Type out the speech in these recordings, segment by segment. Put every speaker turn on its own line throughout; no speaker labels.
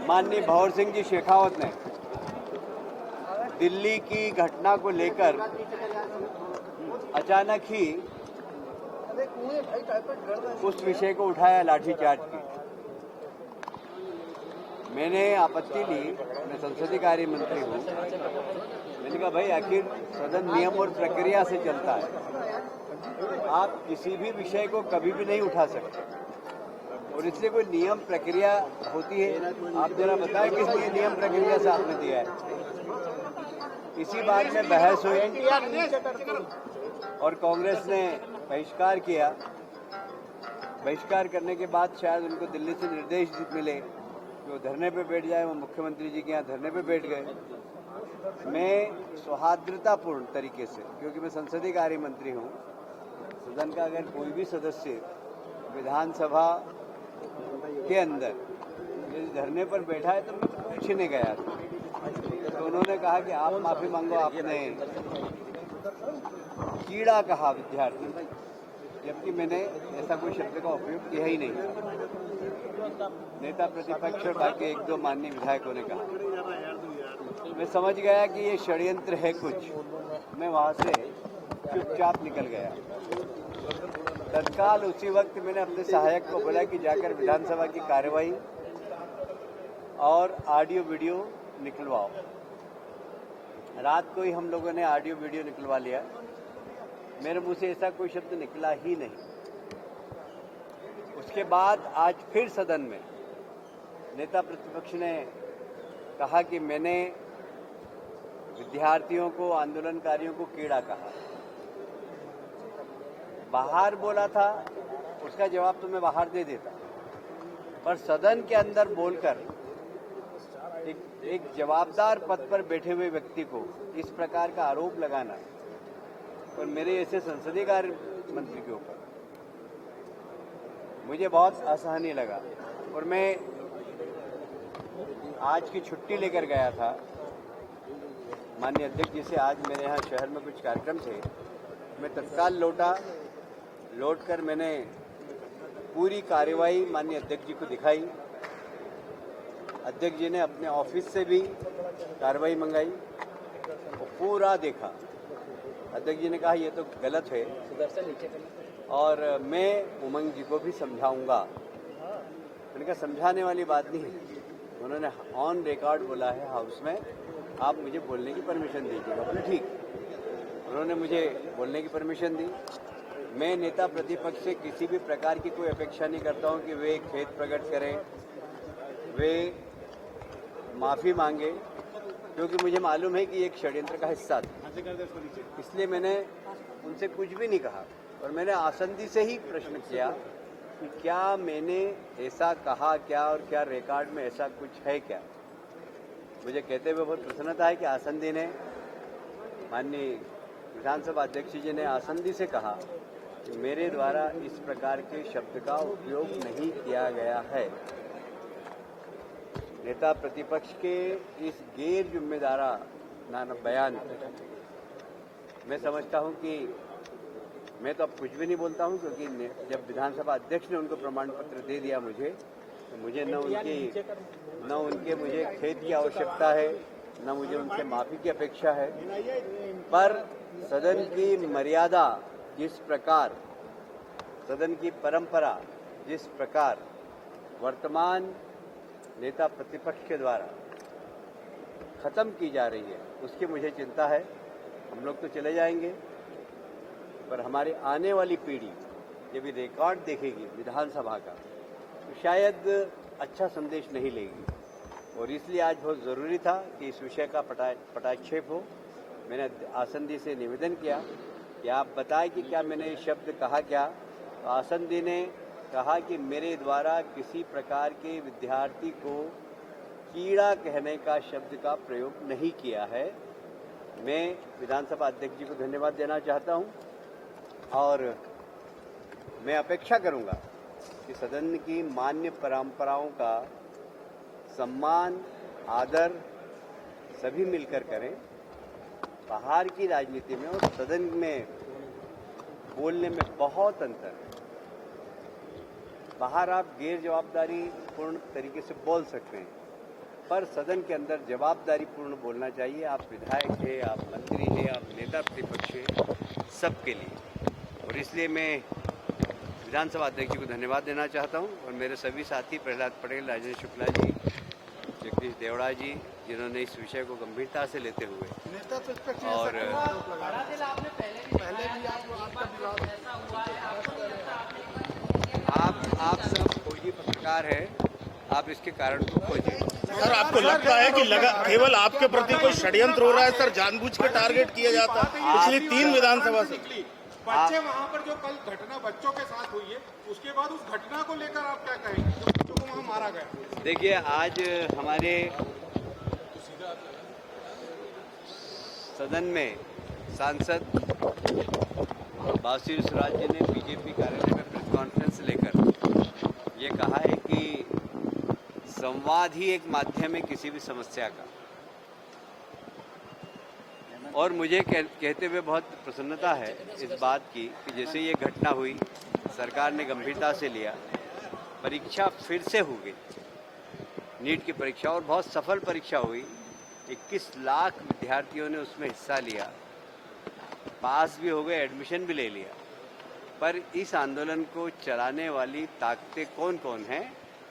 माननीय भंवर सिंह जी शेखावत ने दिल्ली की घटना को लेकर अचानक ही उस विषय को उठाया, लाठीचार्ज की। मैंने आपत्ति ली, मैं संसदीय कार्य मंत्री हूँ। मैंने कहा भाई आखिर सदन नियम और प्रक्रिया से चलता है, आप किसी भी विषय को कभी भी नहीं उठा सकते और इससे कोई नियम प्रक्रिया होती है। आप जरा बताएं किस लिए नियम प्रक्रिया से आपने दिया है। इसी बात में बहस हुई और कांग्रेस ने बहिष्कार किया। बहिष्कार करने के बाद शायद उनको दिल्ली से निर्देश मिले कि वो धरने पे बैठ जाए। वो मुख्यमंत्री जी के यहाँ धरने पे बैठ गए। मैं सौहार्दतापूर्ण तरीके से, क्योंकि मैं संसदीय कार्य मंत्री हूँ, सदन का अगर कोई भी सदस्य विधानसभा के अंदर यदि धरने पर बैठा है तो मैं पूछने गया था, तो उन्होंने कहा कि आप माफी मांगो, आपने कीड़ा कहा विद्यार्थी, जबकि मैंने ऐसा कोई शब्द का उपयोग किया ही नहीं। नेता प्रतिपक्ष और बाकी एक दो माननीय विधायकों ने कहा। मैं समझ गया कि ये षड्यंत्र है कुछ। मैं वहां से चुपचाप निकल गया। तत्काल उसी वक्त मैंने अपने सहायक को बोला कि जाकर विधानसभा की कार्यवाही और ऑडियो वीडियो निकलवाओ। रात को ही हम लोगों ने ऑडियो वीडियो निकलवा लिया। मेरे मुंह से ऐसा कोई शब्द निकला ही नहीं। उसके बाद आज फिर सदन में नेता प्रतिपक्ष ने कहा कि मैंने विद्यार्थियों को, आंदोलनकारियों को कीड़ा कहा। बाहर बोला था, उसका जवाब तो मैं बाहर दे देता, पर सदन के अंदर बोलकर एक जवाबदार पद पर बैठे हुए व्यक्ति को इस प्रकार का आरोप लगाना और मेरे ऐसे संसदीय कार्य मंत्री के ऊपर मुझे बहुत असहनीय लगा। और मैं आज की छुट्टी लेकर गया था माननीय अध्यक्ष जी से। आज मेरे यहाँ शहर में कुछ कार्यक्रम थे, मैं तत्काल लौटकर मैंने पूरी कार्यवाही माननीय अध्यक्ष जी को दिखाई। अध्यक्ष जी ने अपने ऑफिस से भी कार्रवाई मंगाई और पूरा देखा। अध्यक्ष जी ने कहा ये तो गलत है और मैं उमंग जी को भी समझाऊंगा। मैंने कहा समझाने वाली बात नहीं है, उन्होंने ऑन रिकॉर्ड बोला है हाउस में, आप मुझे बोलने की परमिशन दीजिएगा। बोले ठीक। उन्होंने मुझे बोलने की परमिशन दी। मैं नेता प्रतिपक्ष से किसी भी प्रकार की कोई अपेक्षा नहीं करता हूं कि वे खेद प्रकट करें, वे माफ़ी मांगे, क्योंकि मुझे मालूम है कि एक षड्यंत्र का हिस्सा था। इसलिए मैंने उनसे कुछ भी नहीं कहा और मैंने आसंदी से ही प्रश्न किया कि क्या मैंने ऐसा कहा क्या और क्या रिकॉर्ड में ऐसा कुछ है क्या। मुझे कहते हुए बहुत प्रसन्नता है कि आसंदी ने, माननीय विधानसभा अध्यक्ष जी ने आसंदी से कहा कि मेरे द्वारा इस प्रकार के शब्द का उपयोग नहीं किया गया है। नेता प्रतिपक्ष के इस गैर जिम्मेदाराना बयान मैं समझता हूं कि मैं तो अब कुछ भी नहीं बोलता हूं, क्योंकि जब विधानसभा अध्यक्ष ने उनको प्रमाण पत्र दे दिया मुझे, तो मुझे न उनके मुझे खेद की आवश्यकता है, न मुझे उनसे माफी की अपेक्षा है। पर सदन की मर्यादा जिस प्रकार, सदन की परंपरा जिस प्रकार वर्तमान नेता प्रतिपक्ष के द्वारा खत्म की जा रही है, उसकी मुझे चिंता है। हम लोग तो चले जाएंगे, पर हमारी आने वाली पीढ़ी जब ये रिकॉर्ड देखेगी विधानसभा का, तो शायद अच्छा संदेश नहीं लेगी। और इसलिए आज बहुत ज़रूरी था कि इस विषय का पटाक्षेप हो। मैंने आसंदी से निवेदन किया कि आप बताएं कि क्या मैंने ये शब्द कहा क्या। तो आसंदी ने कहा कि मेरे द्वारा किसी प्रकार के विद्यार्थी को कीड़ा कहने का शब्द का प्रयोग नहीं किया है। मैं विधानसभा अध्यक्ष जी को धन्यवाद देना चाहता हूं और मैं अपेक्षा करूंगा कि सदन की मान्य परंपराओं का सम्मान, आदर सभी मिलकर करें। बाहर की राजनीति में और सदन में बोलने में बहुत अंतर है। बाहर आप गैर जवाबदारी पूर्ण तरीके से बोल सकते हैं, पर सदन के अंदर जवाबदारीपूर्ण बोलना चाहिए। आप विधायक हैं, आप मंत्री हैं, आप नेता प्रतिपक्ष हैं, सबके लिए। और इसलिए मैं विधानसभा अध्यक्ष जी को धन्यवाद देना चाहता हूं और मेरे सभी साथी प्रहलाद पटेल, राजेंद्र शुक्ला जी, जगदीश देवड़ा जी, जिन्होंने इस विषय को गंभीरता से लेते हुए और आप सब फौजी पत्रकार हैं, आप इसके कारण को खोजिए।
सर, आपको लगता है कि केवल आपके प्रति कोई षड्यंत्र हो रहा है सर, जानबूझ के टारगेट किया जाता है? पिछली 3 विधानसभा से
बच्चे वहाँ पर जो कल घटना बच्चों के साथ हुई है, उसके बाद उस घटना को लेकर आप क्या कहेंगे जो बच्चों को वहाँ मारा गया?
देखिए, आज हमारे सदन में सांसद बासिर सुराज जी ने बीजेपी कार्यालय में प्रेस कॉन्फ्रेंस लेकर ये कहा है कि संवाद ही एक माध्यम है किसी भी समस्या का। और मुझे कहते हुए बहुत प्रसन्नता है इस बात की कि जैसे ये घटना हुई, सरकार ने गंभीरता से लिया, परीक्षा फिर से हो गई, नीट की परीक्षा, और बहुत सफल परीक्षा हुई। 21 लाख विद्यार्थियों ने उसमें हिस्सा लिया, पास भी हो गए, एडमिशन भी ले लिया। पर इस आंदोलन को चलाने वाली ताकतें कौन कौन हैं,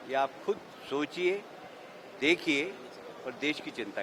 ये आप खुद सोचिए, देखिए और देश की चिंता कीजिए।